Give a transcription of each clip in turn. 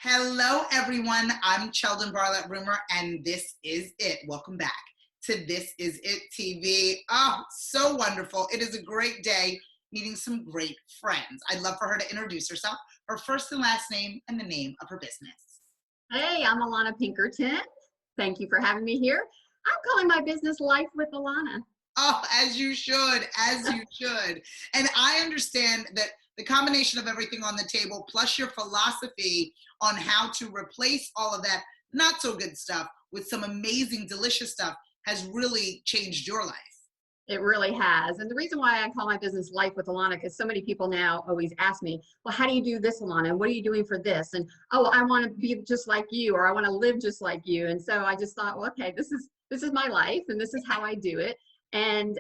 Hello, everyone. I'm Cheldin Barlatt Rumer, and this is it. Welcome back to This Is It TV. Oh, so wonderful. It is a great day meeting some great friends. I'd love for her to introduce herself, her first and last name, and the name of her business. Hey, I'm Allana Pinkerton. Thank you for having me here. I'm calling my business Life with Alana. Oh, as you should, as you should. And I understand that the combination of everything on the table, plus your philosophy on how to replace all of that not so good stuff with some amazing, delicious stuff has really changed your life. It really has. And the reason why I call my business Life with Alana, because so many people now always ask me, well, how do you do this, Alana? And what are you doing for this? And, oh, I want to be just like you, or I want to live just like you. And so I just thought, well, okay, this is my life, and this is how I do it. And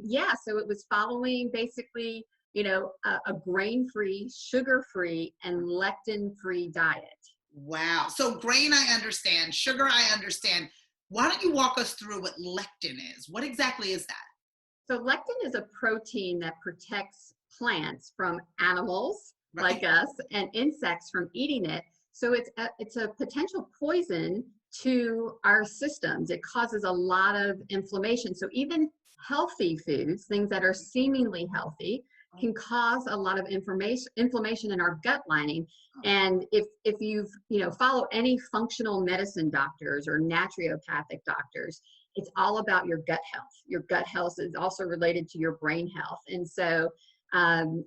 yeah, so it was following basically, a grain-free, sugar-free, and lectin-free diet. Wow. So grain, I understand. Sugar, I understand. Why don't you walk us through what lectin is? What exactly is that? So lectin is a protein that protects plants from animals Right. like us and insects from eating it. So it's a potential poison to our systems. It causes a lot of inflammation. So even healthy foods, things that are seemingly healthy, can cause a lot of inflammation in our gut lining. And if you've follow any functional medicine doctors or naturopathic doctors, it's all about your gut health. Your gut health is also related to your brain health. And so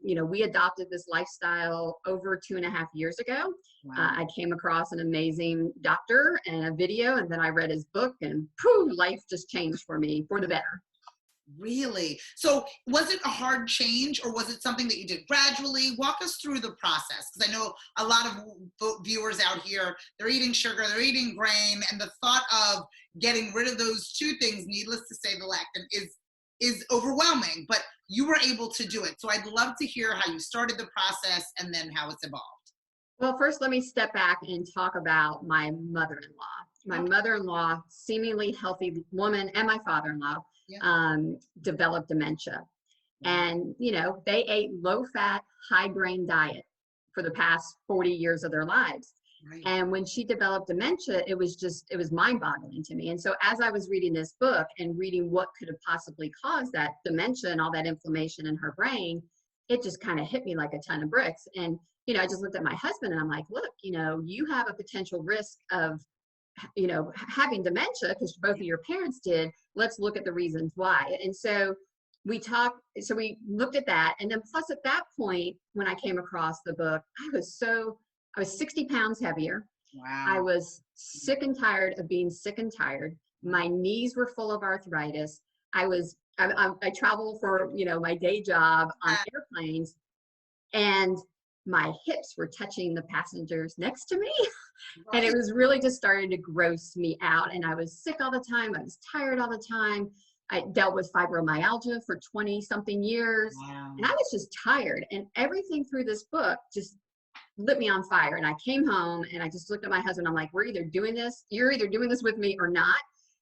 we adopted this lifestyle over 2.5 years ago. Wow. I came across an amazing doctor and a video, and then I read his book, and pooh, life just changed for me for the better. Really? So was it a hard change, or was it something that you did gradually? Walk us through the process, because I know a lot of viewers out here, they're eating sugar, they're eating grain, and the thought of getting rid of those two things, needless to say, the lectin, is overwhelming, but you were able to do it. So I'd love to hear how you started the process and then how it's evolved. Well, first, let me step back and talk about my mother-in-law. My mother-in-law, seemingly healthy woman, and my father-in-law, developed dementia. And, they ate low-fat, high-grain diet for the past 40 years of their lives. Right. And when she developed dementia, it was mind-boggling to me. And so as I was reading this book and reading what could have possibly caused that dementia and all that inflammation in her brain, it just kind of hit me like a ton of bricks. And, I just looked at my husband and I'm like, look, you have a potential risk of having dementia because both of your parents did. Let's look at the reasons why. And so we looked at that. And then plus at that point, when I came across the book, I was 60 pounds heavier. Wow. I was sick and tired of being sick and tired. My knees were full of arthritis. I travel for, my day job on airplanes, and my hips were touching the passengers next to me. Right. And it was really just starting to gross me out. And I was sick all the time. I was tired all the time. I dealt with fibromyalgia for 20 something years. Wow. And I was just tired. And everything through this book just lit me on fire. And I came home and I just looked at my husband. I'm like, you're either doing this with me or not.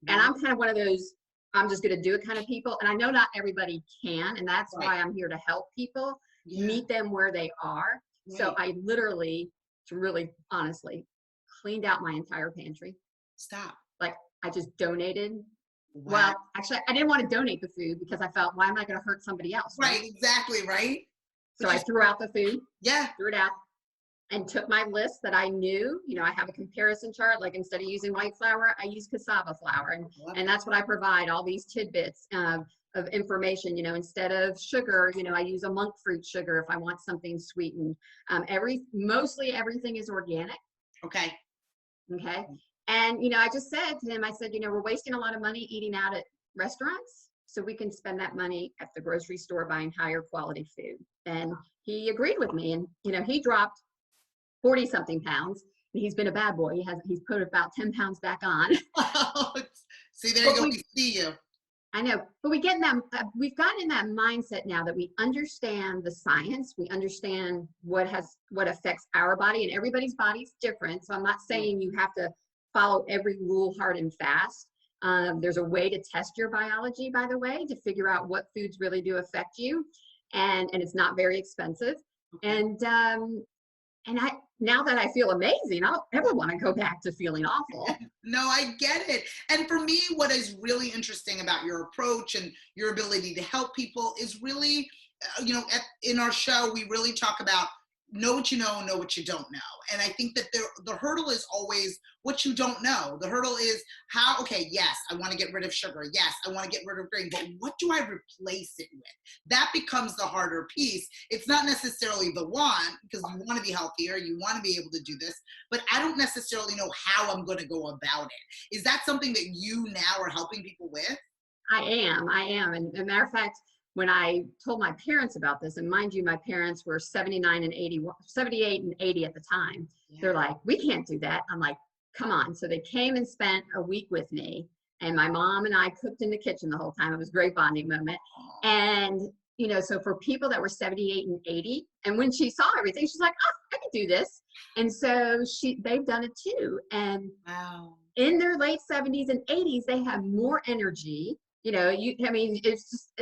And I'm kind of one of those, I'm just going to do it kind of people. And I know not everybody can. And that's why I'm here to help people meet them where they are. Right. So I literally, really honestly, cleaned out my entire pantry. Stop. Like, I just donated. Wow. Well, actually, I didn't want to donate the food because I felt, why am I going to hurt somebody else? Right, exactly, right? So I threw out the food. Yeah. Threw it out and took my list that I knew. I have a comparison chart. Like, instead of using white flour, I use cassava flour. And that's what I provide, all these tidbits of information. Instead of sugar, I use a monk fruit sugar if I want something sweetened. Mostly everything is organic. Okay. And, I just said to him, I said, we're wasting a lot of money eating out at restaurants, so we can spend that money at the grocery store buying higher quality food. And he agreed with me. And, he dropped 40 something pounds. And he's been a bad boy. He's put about 10 pounds back on. See, there you go. We see you. I know, but we've gotten in that mindset now that we understand the science. We understand what affects our body, and everybody's body's different. So I'm not saying you have to follow every rule hard and fast. There's a way to test your biology, by the way, to figure out what foods really do affect you. And it's not very expensive. And And now that I feel amazing, I don't ever want to go back to feeling awful. No, I get it. And for me, what is really interesting about your approach and your ability to help people is really, in our show, we really talk about know what you know what you don't know. And I think that the hurdle is always what you don't know. The hurdle is how, okay, yes, I want to get rid of sugar. Yes, I want to get rid of grain, but what do I replace it with? That becomes the harder piece. It's not necessarily the want, because you want to be healthier, you want to be able to do this, but I don't necessarily know how I'm going to go about it. Is that something that you now are helping people with? I am. And as a matter of fact, when I told my parents about this, and mind you, my parents were 79 and 80, 78 and 80 at the time. Yeah. They're like, we can't do that. I'm like, come on. So they came and spent a week with me, and my mom and I cooked in the kitchen the whole time. It was a great bonding moment. And, so for people that were 78 and 80, and when she saw everything, she's like, oh, I can do this. And so they've done it too. And wow. In their late 70s and 80s, they have more energy. It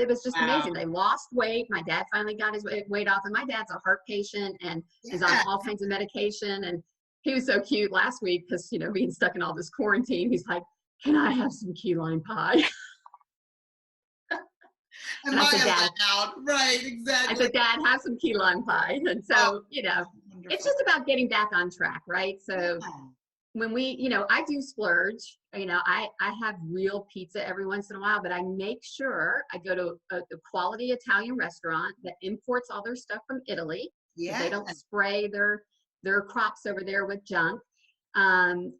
was just wow. Amazing. They lost weight. My dad finally got his weight off, and my dad's a heart patient and is on all kinds of medication. And he was so cute last week because, being stuck in all this quarantine, he's like, can I have some key lime pie? And I said, Dad, out. Right, exactly. I said, Dad, have some key lime pie. And so, it's just about getting back on track, right? So when we, I do splurge, I have real pizza every once in a while, but I make sure I go to a quality Italian restaurant that imports all their stuff from Italy. Yeah. They don't spray their crops over there with junk. And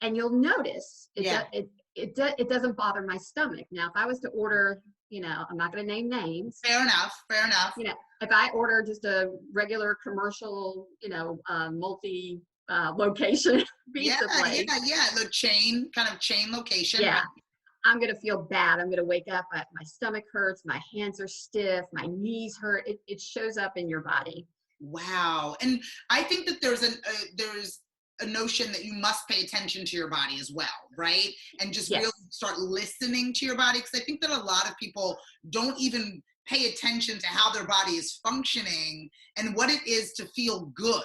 you'll notice it doesn't bother my stomach. Now, if I was to order, I'm not going to name names. Fair enough. If I order just a regular commercial, multi location pizza place. The chain location. Yeah. I'm going to feel bad. I'm going to wake up, my stomach hurts, my hands are stiff, my knees hurt. It shows up in your body. Wow. And I think that there's a notion that you must pay attention to your body as well, right? And just really start listening to your body, because I think that a lot of people don't even pay attention to how their body is functioning and what it is to feel good.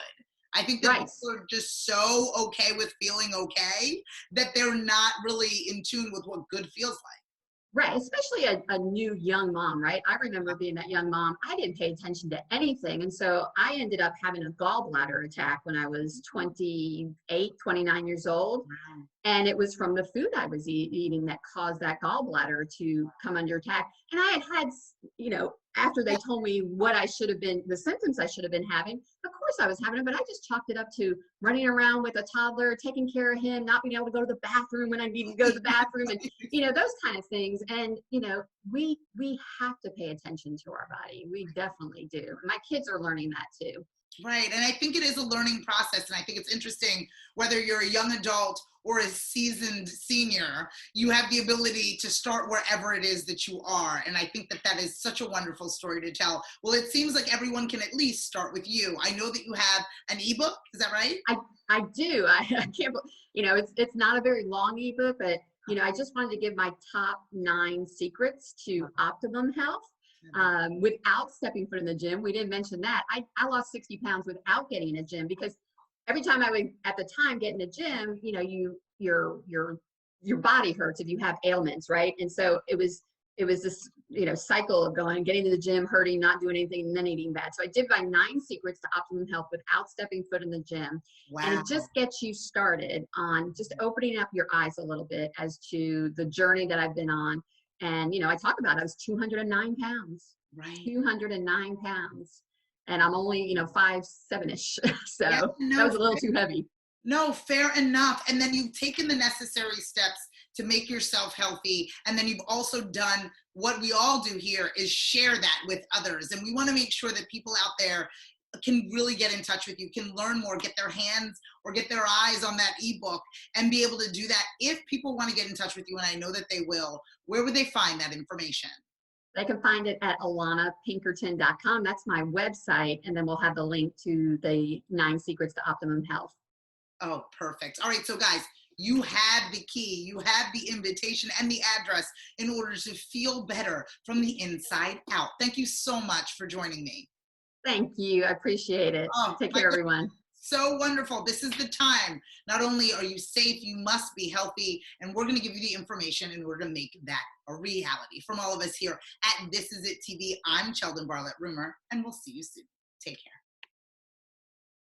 I think that people are just so okay with feeling okay that they're not really in tune with what good feels like. Right, especially a new young mom, right? I remember being that young mom. I didn't pay attention to anything. And so I ended up having a gallbladder attack when I was 28, 29 years old. Wow. And it was from the food I was eating that caused that gallbladder to come under attack. And I had, after they told me what I should have been, the symptoms I should have been having, of course I was having them, but I just chalked it up to running around with a toddler, taking care of him, not being able to go to the bathroom when I needed to go to the bathroom, and, those kind of things. And, we have to pay attention to our body. We definitely do. My kids are learning that too. Right. And I think it is a learning process. And I think it's interesting, whether you're a young adult or a seasoned senior, you have the ability to start wherever it is that you are. And I think that is such a wonderful story to tell. Well, it seems like everyone can at least start with you. I know that you have an ebook. Is that right? I do. I can't, it's not a very long ebook, but, I just wanted to give my top 9 secrets to optimum health. Without stepping foot in the gym. We didn't mention that. I lost 60 pounds without getting in a gym, because every time I would, at the time, get in a gym, your body hurts if you have ailments, right? And so it was this, cycle of getting to the gym, hurting, not doing anything, and then eating bad. So I did my 9 secrets to optimum health without stepping foot in the gym. Wow. And it just gets you started on just opening up your eyes a little bit as to the journey that I've been on. And, I talk about, I was 209 pounds, right? 209 pounds. And I'm only, 5'7"-ish. So that was a little too heavy. No, fair enough. And then you've taken the necessary steps to make yourself healthy. And then you've also done what we all do here, is share that with others. And we want to make sure that people out there can really get in touch with you, can learn more, get their hands or get their eyes on that ebook, and be able to do that. If people want to get in touch with you, and I know that they will, where would they find that information? They can find it at allanapinkerton.com. That's my website. And then we'll have the link to the 9 secrets to optimum health. Oh, perfect. All right. So guys, you have the key, you have the invitation and the address in order to feel better from the inside out. Thank you so much for joining me. Thank you. I appreciate it. Oh, Take my care, God. everyone. So wonderful. This is the time. Not only are you safe, you must be healthy. And we're going to give you the information and we're going to make that a reality. From all of us here at This Is It TV, I'm Cheldin Barlatt Rumer, and we'll see you soon. Take care.